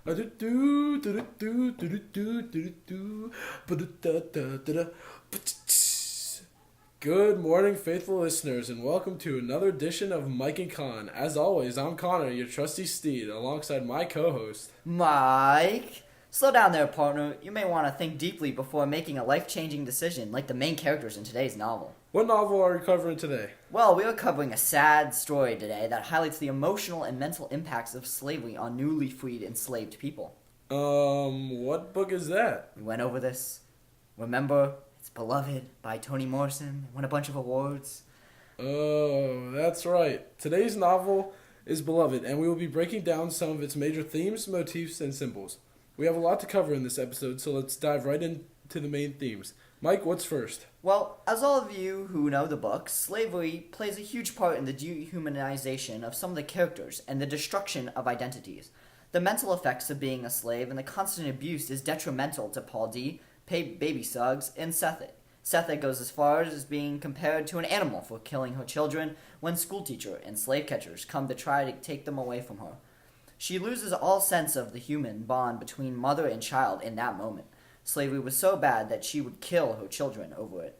Good morning, faithful listeners, and welcome to another edition of Mike and Con. As always, I'm Connor, your trusty steed, alongside my co-host, Mike. Slow down there, partner. You may want to think deeply before making a life-changing decision like the main characters in today's novel. What novel are we covering today? Well, we are covering a sad story today that highlights the emotional and mental impacts of slavery on newly freed enslaved people. What book is that? We went over this. Remember, it's Beloved by Toni Morrison. Won a bunch of awards. Oh, that's right. Today's novel is Beloved, and we will be breaking down some of its major themes, motifs, and symbols. We have a lot to cover in this episode, so let's dive right into the main themes. Mike, what's first? Well, as all of you who know the book, slavery plays a huge part in the dehumanization of some of the characters and the destruction of identities. The mental effects of being a slave and the constant abuse is detrimental to Paul D., Baby Suggs, and Sethe. Sethe goes as far as being compared to an animal for killing her children when schoolteacher and slave catchers come to try to take them away from her. She loses all sense of the human bond between mother and child in that moment. Slavery was so bad that she would kill her children over it.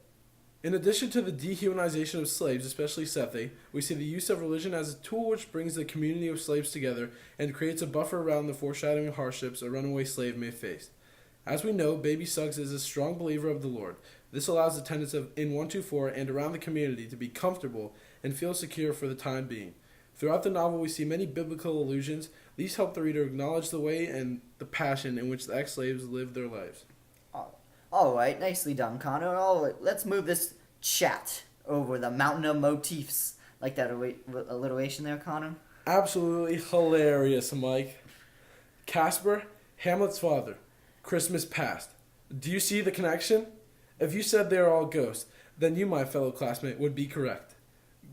In addition to the dehumanization of slaves, especially Sethe, we see the use of religion as a tool which brings the community of slaves together and creates a buffer around the foreshadowing hardships a runaway slave may face. As we know, Baby Suggs is a strong believer of the Lord. This allows the tenants in 124 and around the community to be comfortable and feel secure for the time being. Throughout the novel, we see many biblical allusions. These help the reader acknowledge the way and the passion in which the ex-slaves lived their lives. Alright, nicely done, Connor. Alright, let's move this chat over the mountain of motifs. Like that alliteration there, Connor? Absolutely hilarious, Mike. Casper, Hamlet's father. Christmas past. Do you see the connection? If you said they are all ghosts, then you, my fellow classmate, would be correct.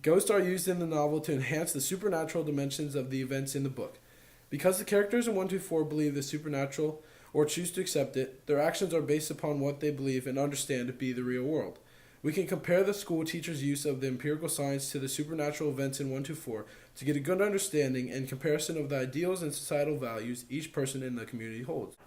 Ghosts are used in the novel to enhance the supernatural dimensions of the events in the book. Because the characters in 124 believe the supernatural or choose to accept it, their actions are based upon what they believe and understand to be the real world. We can compare the school teacher's use of the empirical science to the supernatural events in 124 to get a good understanding and comparison of the ideals and societal values each person in the community holds.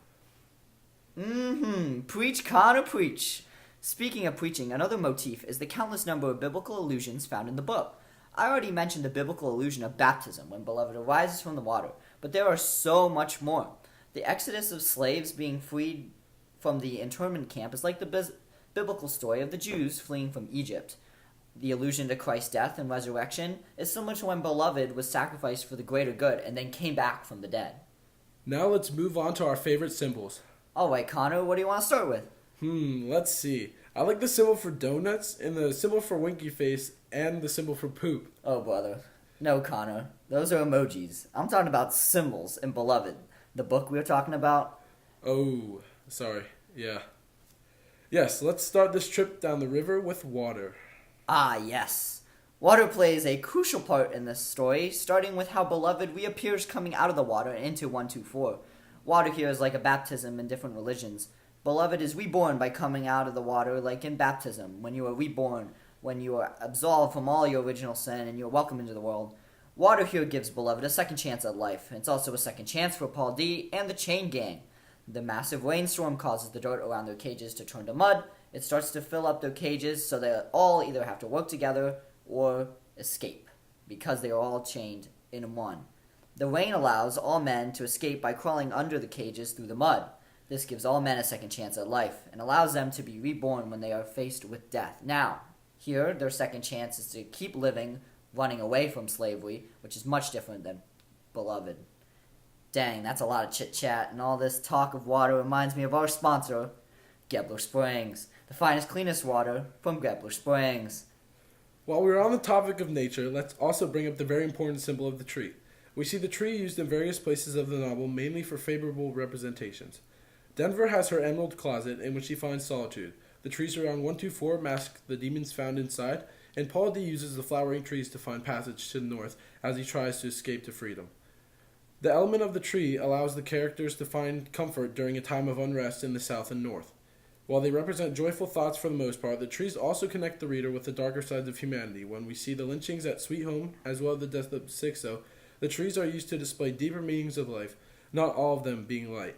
Preach, Connor, preach. Speaking of preaching, another motif is the countless number of biblical allusions found in the book. I already mentioned the biblical allusion of baptism when Beloved arises from the water, but there are so much more. The exodus of slaves being freed from the internment camp is like the biblical story of the Jews fleeing from Egypt. The allusion to Christ's death and resurrection is similar to when Beloved was sacrificed for the greater good and then came back from the dead. Now let's move on to our favorite symbols. Alright, Connor, what do you want to start with? Let's see. I like the symbol for donuts and the symbol for winky face and the symbol for poop. Oh, brother. No, Connor. Those are emojis. I'm talking about symbols in Beloved, the book we were talking about. Oh, sorry. Yeah. Yes, let's start this trip down the river with water. Ah, yes. Water plays a crucial part in this story, starting with how Beloved reappears coming out of the water into 124. Water here is like a baptism in different religions. Beloved is reborn by coming out of the water like in baptism, when you are reborn, when you are absolved from all your original sin and you are welcomed into the world. Water here gives Beloved a second chance at life. It's also a second chance for Paul D. and the Chain Gang. The massive rainstorm causes the dirt around their cages to turn to mud. It starts to fill up their cages so they all either have to work together or escape, because they are all chained in one. The rain allows all men to escape by crawling under the cages through the mud. This gives all men a second chance at life and allows them to be reborn when they are faced with death. Now, here, their second chance is to keep living, running away from slavery, which is much different than Beloved. Dang, that's a lot of chit-chat, and all this talk of water reminds me of our sponsor, Gebler Springs, the finest, cleanest water from Gebler Springs. While we're on the topic of nature, let's also bring up the very important symbol of the tree. We see the tree used in various places of the novel, mainly for favorable representations. Denver has her emerald closet in which she finds solitude. The trees around 124 mask the demons found inside, and Paul D uses the flowering trees to find passage to the north as he tries to escape to freedom. The element of the tree allows the characters to find comfort during a time of unrest in the south and north. While they represent joyful thoughts for the most part, the trees also connect the reader with the darker sides of humanity. When we see the lynchings at Sweet Home, as well as the death of Sixo, the trees are used to display deeper meanings of life. not all of them being light.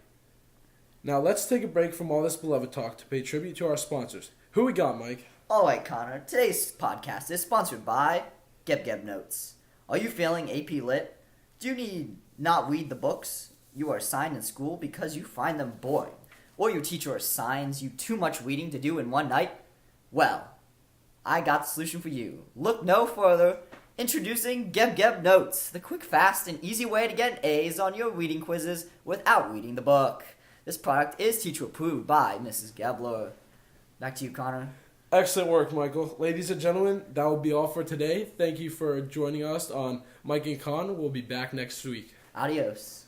Now let's take a break from all this beloved talk to pay tribute to our sponsors. Who we got, Mike? Alright, Connor, today's podcast is sponsored by Geb Notes. Are you failing AP Lit? Do you need not read the books you are assigned in school because you find them boring? Or your teacher assigns you too much reading to do in one night? Well, I got the solution for you. Look no further. Introducing Geb Notes, the quick, fast, and easy way to get A's on your reading quizzes without reading the book. This product is teacher approved by Mrs. Gebler. Back to you, Connor. Excellent work, Michael. Ladies and gentlemen, that will be all for today. Thank you for joining us on Mike and Con. We'll be back next week. Adios.